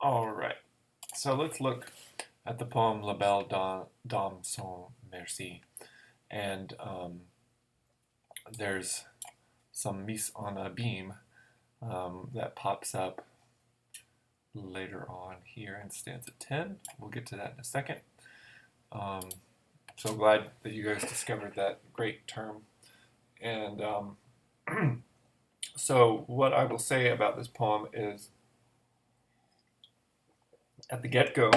All right. So let's look at the poem La Belle Dame sans Merci. And there's some mise en abîme that pops up later on here in stanza 10. We'll get to that in a second. Um, so glad that you guys discovered that great term. And so, what I will say about this poem is at the get go,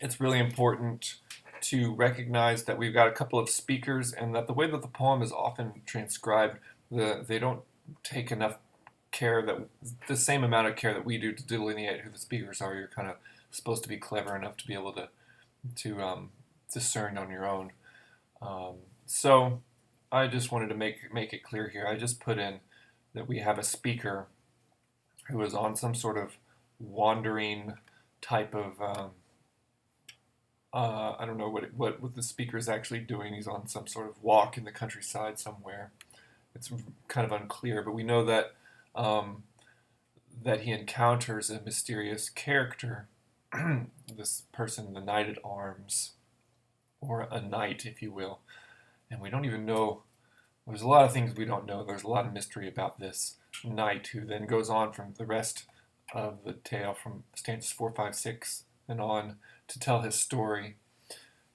it's really important to recognize that we've got a couple of speakers and that the way that the poem is often transcribed, they don't take enough care, that the same amount of care that we do to delineate who the speakers are. You're kind of supposed to be clever enough to be able to discern on your own. Um, so I just wanted to make it clear here. I just put in that we have a speaker who is on some sort of wandering type of I don't know what the speaker is actually doing. He's on some sort of walk in the countryside somewhere. It's kind of unclear, but we know um, that he encounters a mysterious character, this person, the knight at arms, or a knight, if you will. And we don't even know. There's a lot of things we don't know. There's a lot of mystery about this knight, who then goes on from the rest of the tale, from stanzas 4, 5, 6, and on, to tell his story.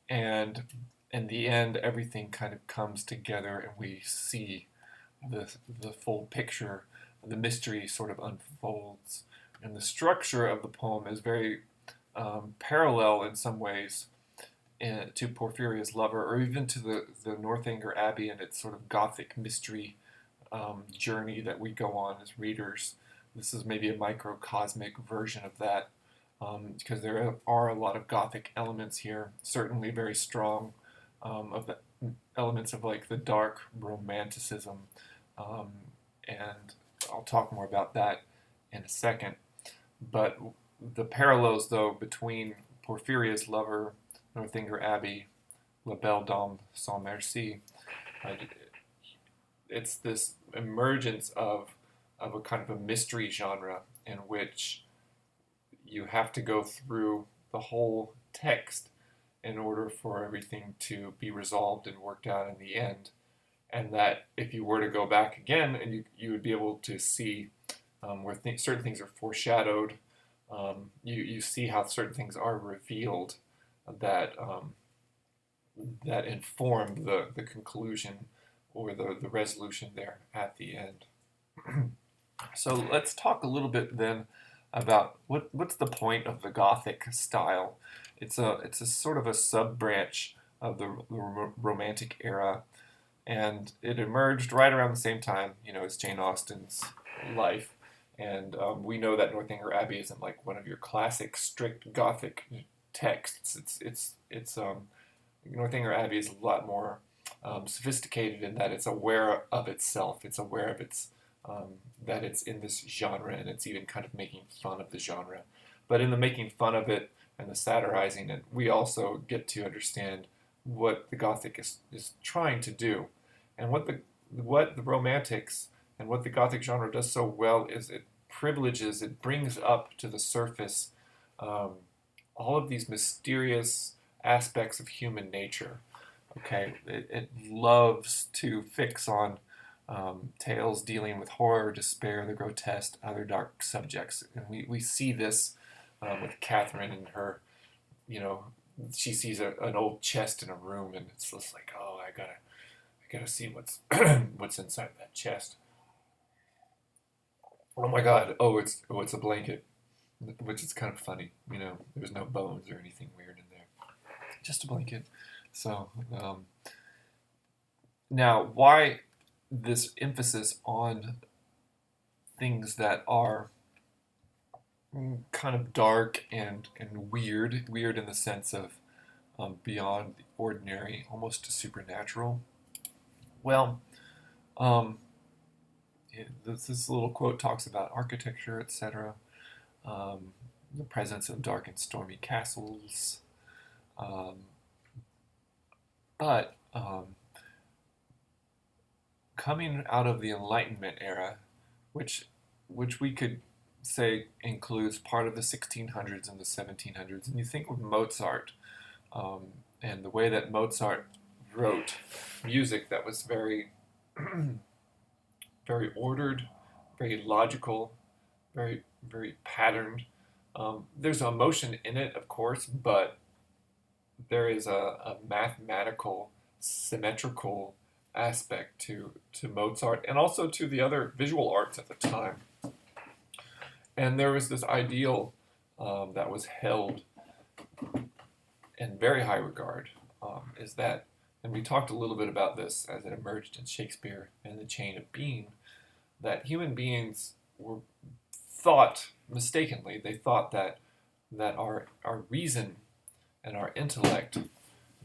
And in the end, everything kind of comes together, and we see the full picture. The mystery sort of unfolds, and the structure of the poem is very parallel in some ways to Porphyria's Lover, or even to the Northanger Abbey and its sort of Gothic mystery journey that we go on as readers. This is maybe a microcosmic version of that, because there are a lot of Gothic elements here, certainly very strong, of the elements of like the dark romanticism, um, and I'll talk more about that in a second. But the parallels, though, between Porphyria's Lover, Northanger Abbey, La Belle Dame sans Merci, uh, it's this emergence of a kind of a mystery genre in which you have to go through the whole text in order for everything to be resolved and worked out in the end. And that if you were to go back again, and you would be able to see where certain things are foreshadowed, you see how certain things are revealed that that inform the conclusion or the resolution there at the end. So let's talk a little bit then about what's the point of the Gothic style. It's a sort of a sub branch of the Romantic era, and it emerged right around the same time, as Jane Austen's life. And we know that Northanger Abbey isn't like one of your classic strict Gothic texts. It's Northanger Abbey is a lot more sophisticated in that it's aware of itself. It's aware of its that it's in this genre, and it's even kind of making fun of the genre. But in the making fun of it and the satirizing it, we also get to understand what the Gothic is trying to do, and what the Romantics and what the Gothic genre does so well is it brings up to the surface um, all of these mysterious aspects of human nature. Okay, it loves to fix on tales dealing with horror, despair, the grotesque, other dark subjects. And we see this with Catherine and her, you know, she sees an old chest in a room, and it's just like, oh, I gotta see what's what's inside that chest. Oh my God! Oh, it's a blanket, which is kind of funny. There's no bones or anything weird in there, just a blanket. So now, why this emphasis on things that are kind of dark and weird in the sense of beyond the ordinary, almost supernatural? Well, um, this little quote talks about architecture, etc., the presence of dark and stormy castles, um, but coming out of the Enlightenment era, which we could say, includes part of the 1600s and the 1700s. And you think of Mozart um, and the way that Mozart wrote music that was very, very ordered, very logical, very, very patterned. There's emotion in it, of course, but there is a mathematical, symmetrical aspect to Mozart and also to the other visual arts at the time. And there was this ideal that was held in very high regard, is that, and we talked a little bit about this as it emerged in Shakespeare and the Chain of Being, that human beings were thought mistakenly. They thought that our reason and our intellect,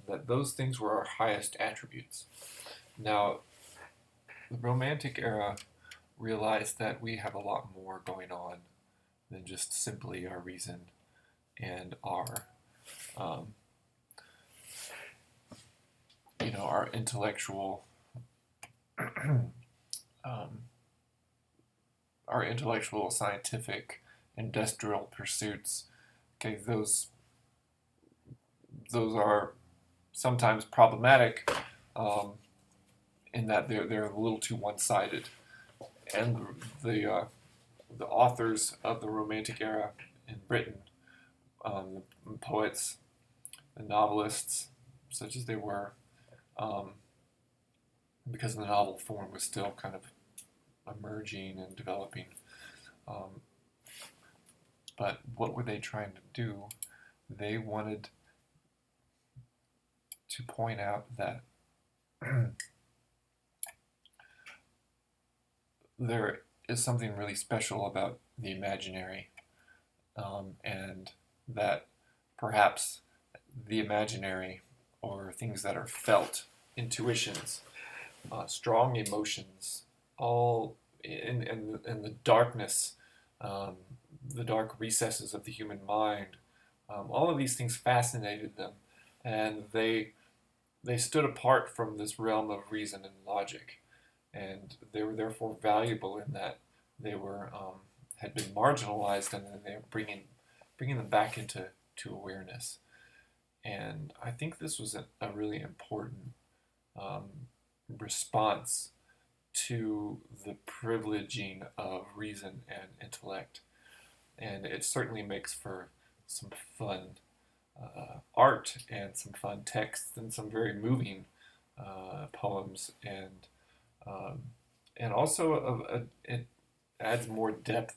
that those things were our highest attributes. Now, the Romantic era realized that we have a lot more going on than just simply our reason and um, our intellectual, um, our intellectual, scientific, industrial pursuits. Okay, those are sometimes problematic in that they're a little too one-sided, and the authors of the Romantic era in Britain, the poets, the novelists, such as they were, um, because the novel form was still kind of emerging and developing. Um, but what were they trying to do? They wanted to point out that there is something really special about the imaginary, and that perhaps the imaginary, or things that are felt, intuitions, strong emotions, all in the darkness, um, the dark recesses of the human mind, all of these things fascinated them, and they stood apart from this realm of reason and logic, and they were therefore valuable in that they were had been marginalized, and then they were bringing them back into awareness. And I think this was a really important um, response to the privileging of reason and intellect, and it certainly makes for some fun art and some fun texts and some very moving poems, um, and also it adds more depth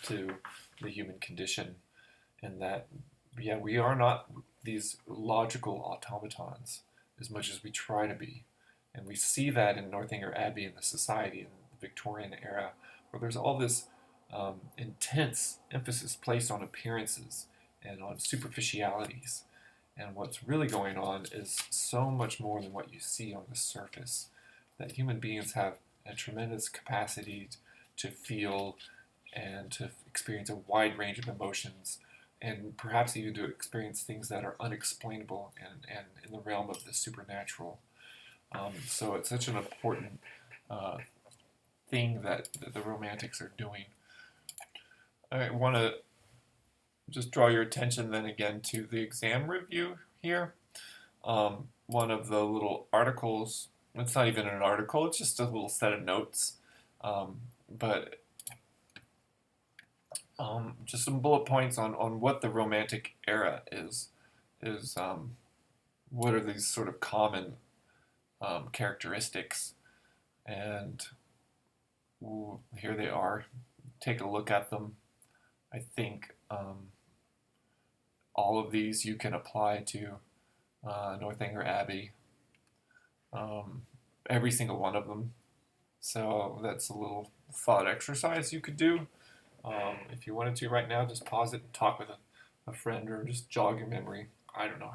to the human condition, in that, yeah, we are not these logical automatons as much as we try to be. And we see that in Northanger Abbey and the society in the Victorian era, where there's all this intense emphasis placed on appearances and on superficialities. And what's really going on is so much more than what you see on the surface. That human beings have a tremendous capacity to feel and to experience a wide range of emotions, and perhaps even to experience things that are unexplainable and in the realm of the supernatural. So it's such an important uh, thing that the Romantics are doing. I want to just draw your attention then again to the exam review here. One of the little articles, it's not even an article, it's just a little set of notes, but just some bullet points on what the Romantic era is what are these sort of common characteristics, and here they are. Take a look at them. I think all of these you can apply to Northanger Abbey, every single one of them. So that's a little thought exercise you could do. If you wanted to right now, just pause it and talk with a friend, or just jog your memory. I don't know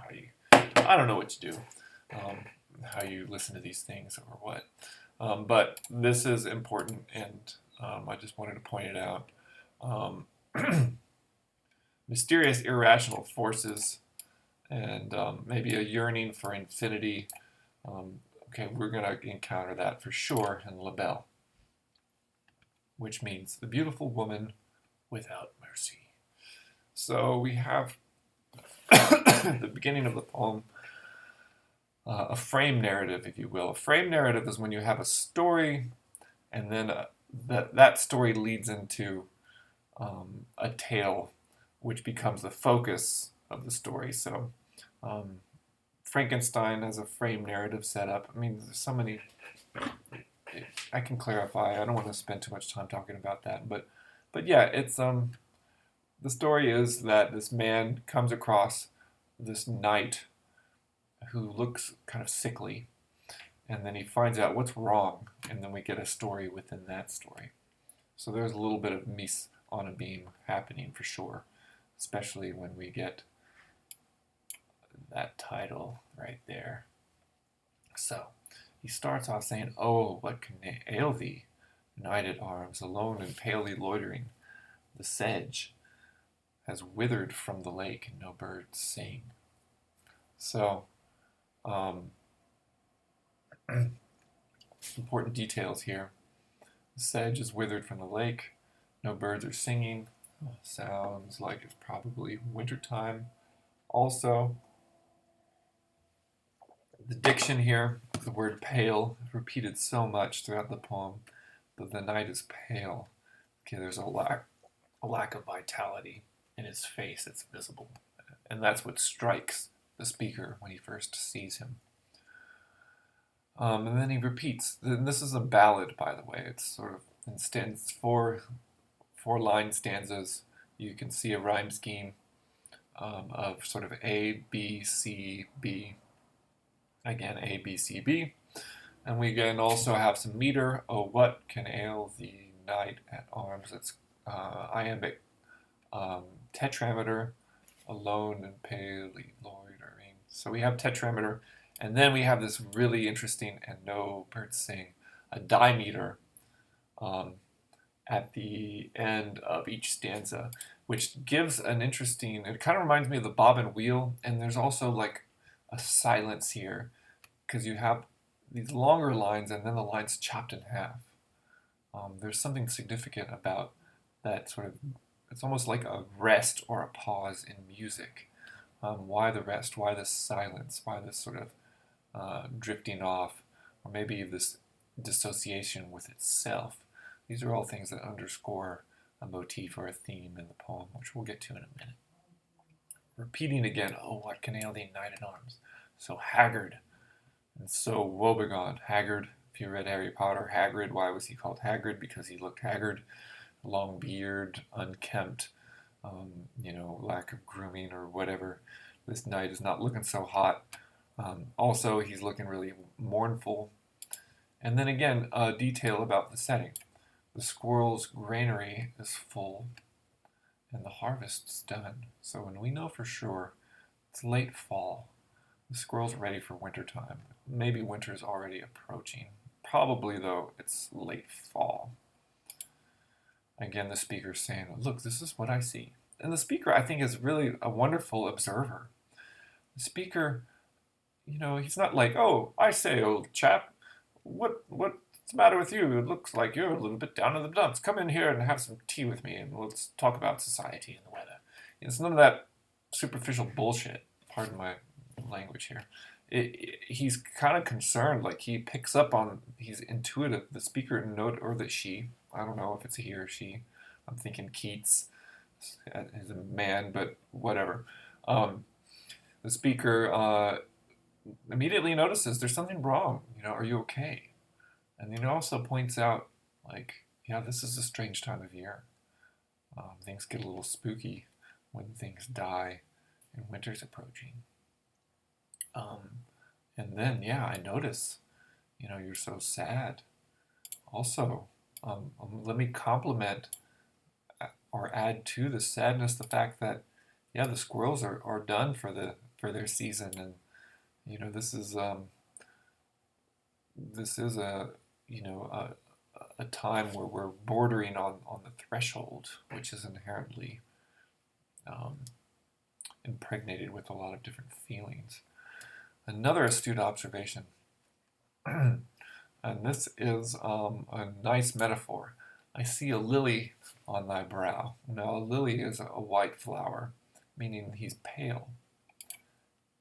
I don't know what to do, how you listen to these things or what. But this is important, and I just wanted to point it out. Mysterious, irrational forces, and maybe a yearning for infinity. Okay, we're going to encounter that for sure in La Belle, which means the beautiful woman without mercy. So we have at the beginning of the poem a frame narrative, if you will. A frame narrative is when you have a story, and then that story leads into a tale, which becomes the focus of the story. So um, Frankenstein has a frame narrative set up. I mean, there's so many. I can clarify. I don't want to spend too much time talking about that, but yeah, it's the story is that this man comes across this knight who looks kind of sickly, and then he finds out what's wrong, and then we get a story within that story. So there's a little bit of mise on a beam happening for sure, especially when we get that title right there. So he starts off saying, "Oh, what can ail thee, knight at arms, alone and palely loitering? The sedge has withered from the lake, and no birds sing." So, important details here. The sedge is withered from the lake, no birds are singing. Sounds like it's probably wintertime. Also, the diction here, the word pale, is repeated so much throughout the poem, but the knight is pale. Okay, there's a lack of vitality in his face. It's visible, and that's what strikes the speaker when he first sees him. And then he repeats. And this is a ballad, by the way. It's sort of in four line stanzas. You can see a rhyme scheme of sort of A, B, C, B. Again, A, B, C, B. And we can also have some meter. Oh, what can ail the knight at arms? It's iambic tetrameter, alone and palely loitering. So we have tetrameter, and then we have this really interesting, and no birds sing, a dimeter at the end of each stanza, which gives an interesting, it kind of reminds me of the bob and wheel, and there's also like a silence here, because you have these longer lines and then the lines chopped in half. There's something significant about that sort of, it's almost like a rest or a pause in music. Why the rest? Why this silence? Why this sort of drifting off? Or maybe this dissociation with itself. These are all things that underscore a motif or a theme in the poem, which we'll get to in a minute. Repeating again, oh, what can ail thee, knight at arms? So haggard and so woebegone. Haggard, if you read Harry Potter, Hagrid, why was he called Hagrid? Because he looked haggard. Long beard, unkempt, lack of grooming or whatever. This knight is not looking so hot. Also, he's looking really mournful. And then again, a detail about the setting. The squirrel's granary is full, and the harvest's done. So when we know for sure it's late fall, the squirrel's ready for wintertime. Maybe winter's already approaching. Probably, though, it's late fall. Again, the speaker's saying, look, this is what I see. And the speaker, I think, is really a wonderful observer. The speaker, he's not like, oh, I say, old chap, what's the matter with you? It looks like you're a little bit down in the dumps. Come in here and have some tea with me, and let's talk about society and the weather. It's none of that superficial bullshit. Pardon my language here. He's kind of concerned, like he picks up on, he's intuitive. The speaker note, or the she, I don't know if it's a he or she. I'm thinking Keats is a man, but whatever. The speaker immediately notices there's something wrong. Are you okay? And he also points out, like, yeah, this is a strange time of year. Things get a little spooky when things die and winter's approaching. And then, yeah, I notice, you're so sad. Also, let me compliment or add to the sadness the fact that, yeah, the squirrels are done for their season, and this is a time where we're bordering on the threshold, which is inherently impregnated with a lot of different feelings. Another astute observation, and this is a nice metaphor. I see a lily on thy brow. Now, a lily is a white flower, meaning he's pale.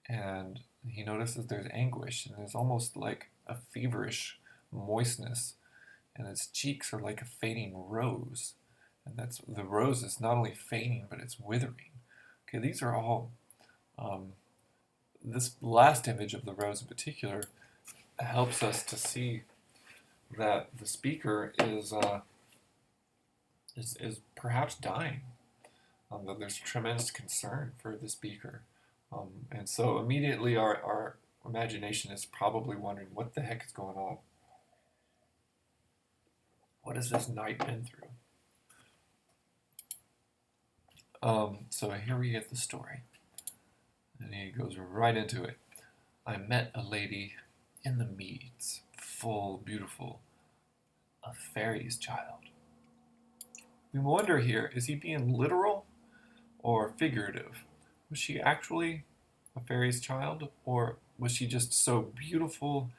And he notices there's anguish, and there's almost like a feverish moistness, and his cheeks are like a fading rose. And that's the rose is not only fading, but it's withering. Okay, these are all. This last image of the rose in particular helps us to see that the speaker is perhaps dying. That there's tremendous concern for the speaker, and so immediately our imagination is probably wondering what the heck is going on. What has this knight been through? So here we get the story, and he goes right into it. I met a lady in the meads, full, beautiful, a fairy's child. We wonder here, is he being literal or figurative? Was she actually a fairy's child, or was she just so beautiful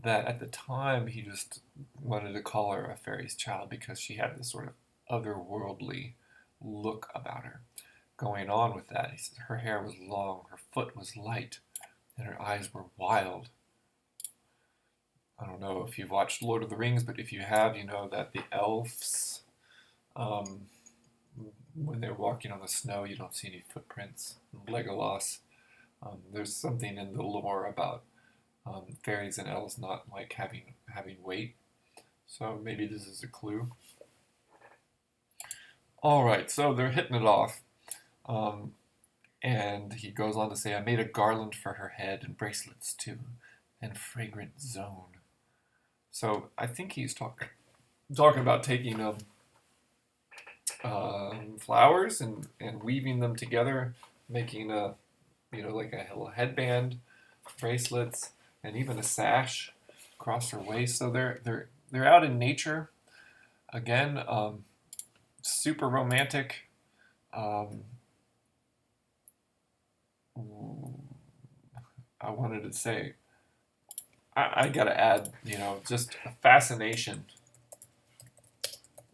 that at the time he just wanted to call her a fairy's child because she had this sort of otherworldly look about her? Going on with that, he says her hair was long, her foot was light, and her eyes were wild. I don't know if you've watched Lord of the Rings, but if you have, you know that the elves, when they're walking on the snow, you don't see any footprints. Legolas. There's something in the lore about fairies and elves not like having weight. So maybe this is a clue. All right, so they're hitting it off. And he goes on to say, I made a garland for her head and bracelets too, and fragrant zone. So I think he's talking about taking flowers and weaving them together, making like a little headband, bracelets, and even a sash across her waist. So they're out in nature again, super romantic. I wanted to say, I gotta add, just a fascination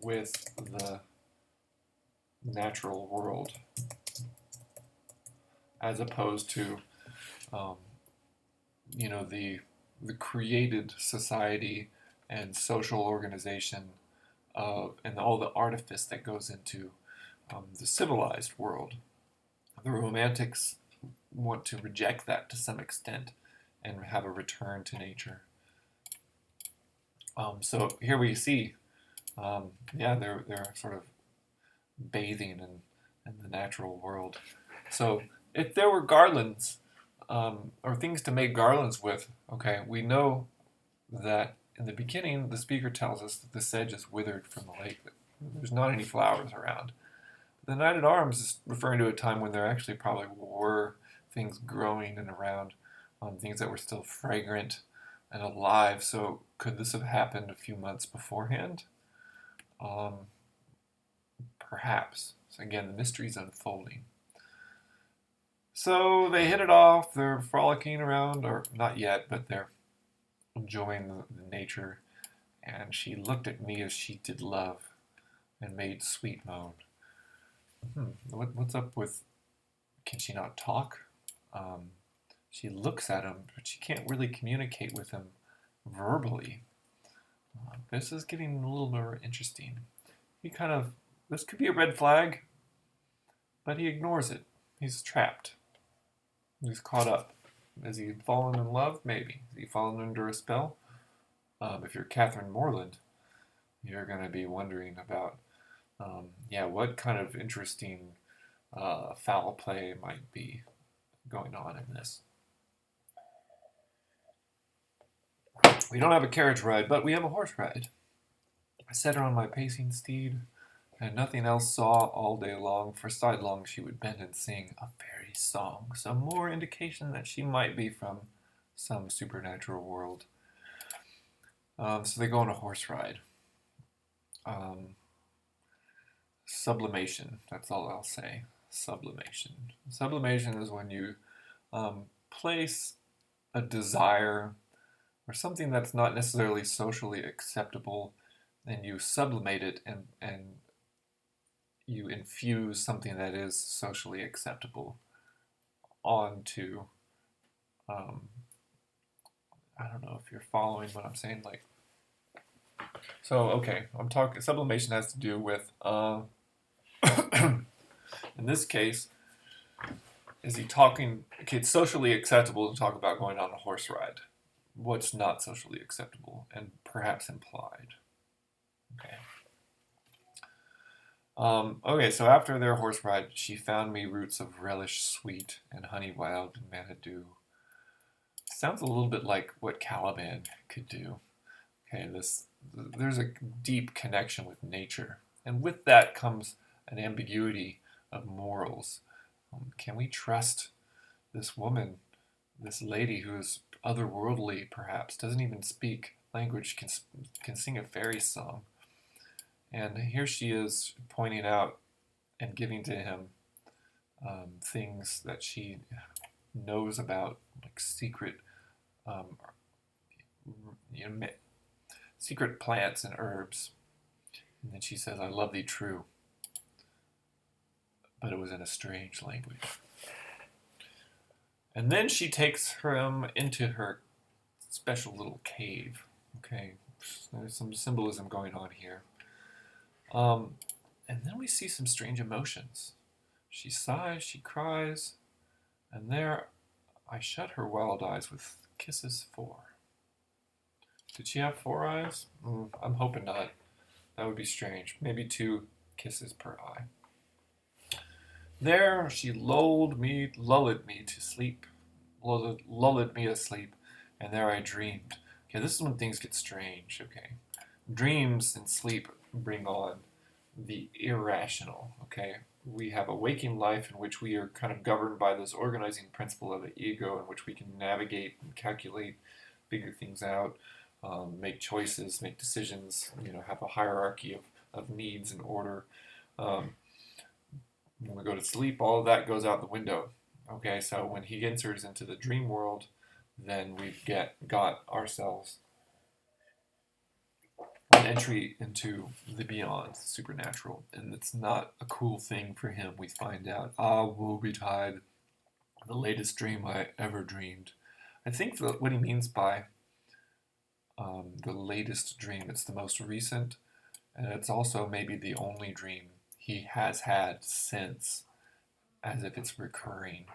with the natural world as opposed to, the created society and social organization and all the artifice that goes into the civilized world. The Romantics want to reject that to some extent and have a return to nature. So here we see, they're sort of bathing in the natural world. So if there were garlands or things to make garlands with, okay, we know that in the beginning the speaker tells us that the sedge is withered from the lake. There's not any flowers around. The Knight at Arms is referring to a time when there actually probably were things growing and around, things that were still fragrant and alive. So could this have happened a few months beforehand? Perhaps. So again, the mystery's unfolding. So they hit it off. They're frolicking around, or not yet, but they're enjoying the nature. And she looked at me as she did love and made sweet moan. What's up with, can she not talk? She looks at him, but she can't really communicate with him verbally. This is getting a little more interesting. This could be a red flag, but he ignores it. He's trapped. He's caught up. Has he fallen in love? Maybe. Has he fallen under a spell? If you're Catherine Morland, you're going to be wondering about, what kind of interesting foul play might be going on in this. We don't have a carriage ride, but we have a horse ride. I set her on my pacing steed, and nothing else saw all day long, for sidelong she would bend and sing a fairy song, some more indication that she might be from some supernatural world. So they go on a horse ride. Sublimation, that's all I'll say. Sublimation. Sublimation is when you place a desire or something that's not necessarily socially acceptable and you sublimate it, and you infuse something that is socially acceptable onto, um, I don't know if you're following what I'm saying. Like, so okay, I'm talking. Sublimation has to do with, in this case, is he talking? Okay, it's socially acceptable to talk about going on a horse ride. What's not socially acceptable and perhaps implied? Okay. Okay, so after their horse ride, she found me roots of relish sweet and honey wild and manado. Sounds a little bit like what Caliban could do. Okay, there's a deep connection with nature, and with that comes an ambiguity of morals. Can we trust this woman, this lady who is otherworldly, perhaps doesn't even speak language, can sing a fairy song, and here she is pointing out and giving to him things that she knows about, like secret, um, you know, secret plants and herbs. And then she says, "I love thee true," but it was in a strange language. And then she takes him into her special little cave. Okay, there's some symbolism going on here. And then we see some strange emotions. She sighs, she cries, and there I shut her wild eyes with kisses 4. Did she have 4 eyes? I'm hoping not. That would be strange. Maybe 2 kisses per eye. There she lulled me to sleep, lulled me asleep, and there I dreamed. Okay, this is when things get strange, okay? Dreams and sleep bring on the irrational, okay? We have a waking life in which we are kind of governed by this organizing principle of the ego, in which we can navigate and calculate, figure things out, make choices, make decisions, have a hierarchy of needs and order. When we go to sleep, all of that goes out the window. Okay, so when he enters into the dream world, then we've got ourselves an entry into the beyond, supernatural, and it's not a cool thing for him. We find out, woe betide, the latest dream I ever dreamed. I think that what he means by the latest dream, it's the most recent, and it's also maybe the only dream he has had since, as if it's recurring.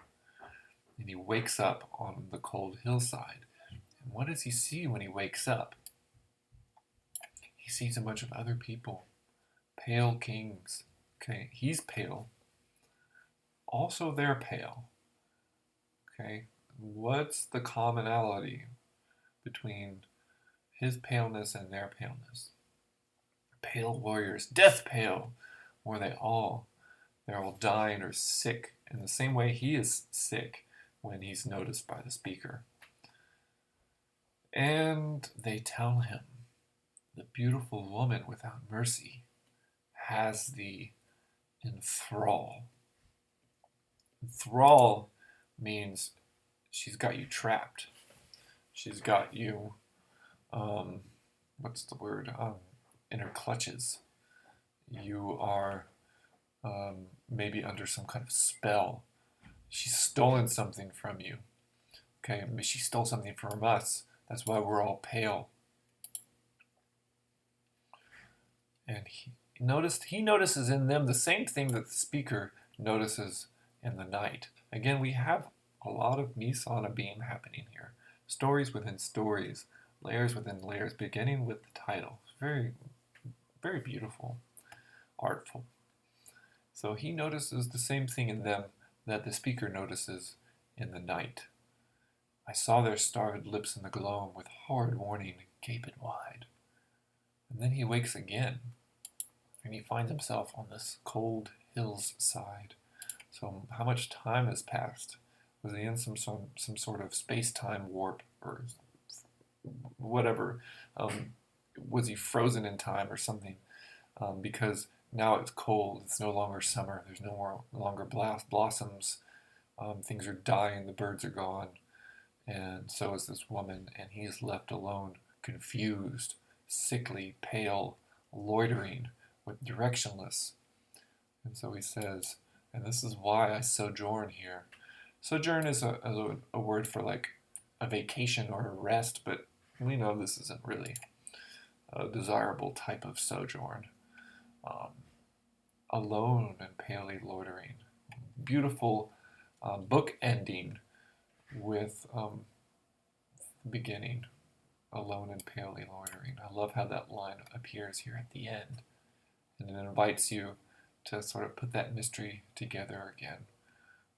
And he wakes up on the cold hillside. And what does he see when he wakes up? He sees a bunch of other people, pale kings. Okay, he's pale. Also, they're pale. Okay, what's the commonality between his paleness and their paleness? Pale warriors, death pale, or they're all dying or sick in the same way he is sick when he's noticed by the speaker. And they tell him, the beautiful woman without mercy has thee in thrall. Thrall means she's got you trapped. She's got you, what's the word? In her clutches. You are maybe under some kind of spell. She's stolen something from you. Okay, she stole something from us. That's why we're all pale. And he notices in them the same thing that the speaker notices in the night. Again, we have a lot of mise en abîme happening here. Stories within stories, layers within layers, beginning with the title. Very, very beautiful, artful. So he notices the same thing in them that the speaker notices in the night. I saw their starved lips in the gloam with horrid warning gaped wide. And then he wakes again, and he finds himself on this cold hill's side. So how much time has passed? Was he in some sort of space-time warp or whatever? Was he frozen in time or something? Because now it's cold. It's no longer summer. There's no longer blossoms. Things are dying. The birds are gone. And so is this woman. And he is left alone, confused, sickly, pale, loitering, with directionless. And so he says, and this is why I sojourn here. Sojourn is a word for like a vacation or a rest, but we know this isn't really a desirable type of sojourn. Um, Alone and palely loitering. Beautiful book ending with the beginning, alone and palely loitering. I love how that line appears here at the end, and it invites you to sort of put that mystery together again.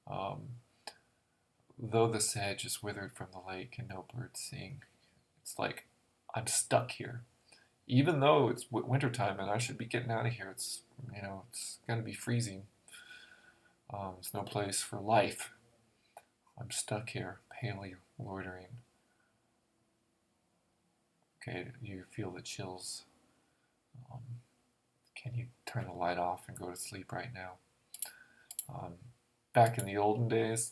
Um, Though the sedge is withered from the lake and no birds sing, it's like I'm stuck here. Even though it's wintertime and I should be getting out of here, it's it's gonna be freezing. It's no place for life. I'm stuck here, palely loitering. Okay, you feel the chills. Um, can you turn the light off and go to sleep right now? Um, Back in the olden days,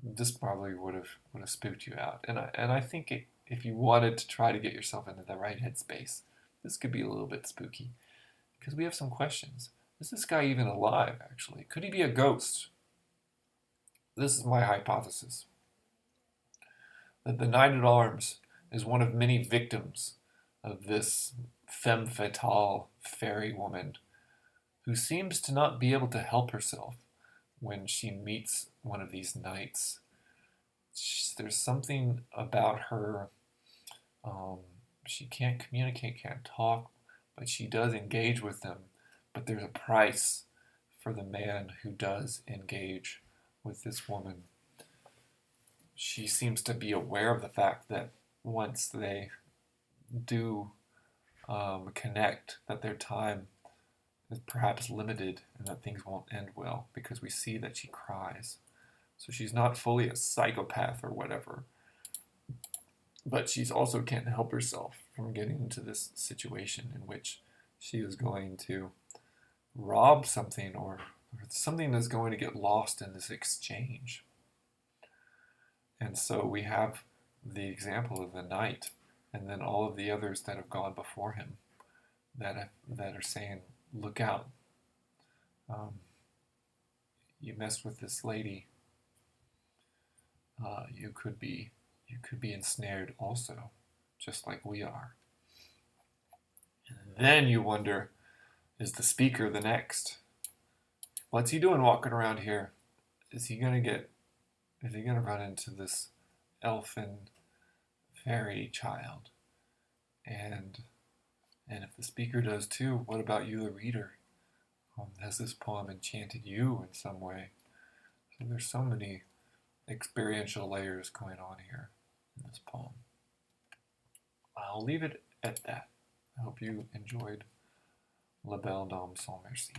this probably would have spooked you out. And I think if you wanted to try to get yourself into the right headspace, this could be a little bit spooky because we have some questions. Is this guy even alive? Actually, could he be a ghost? This is my hypothesis that the Knight at Arms is one of many victims of this femme fatale fairy woman who seems to not be able to help herself when she meets one of these knights. There's something about her. Um, she can't communicate, can't talk, but she does engage with them. But there's a price for the man who does engage with this woman. She seems to be aware of the fact that once they do connect, that their time is perhaps limited and that things won't end well because we see that she cries. So she's not fully a psychopath or whatever, but she's also can't help herself from getting into this situation in which she is going to rob something or something is going to get lost in this exchange. And so we have the example of the knight and then all of the others that have gone before him that are saying, look out. You mess with this lady, you could be ensnared also, just like we are. And then you wonder, is the speaker the next? What's he doing walking around here? Is he gonna run into this elfin fairy child? And if the speaker does too, what about you, the reader? Has this poem enchanted you in some way? So there's so many experiential layers going on here in this poem. I'll leave it at that. I hope you enjoyed La Belle Dame sans Merci.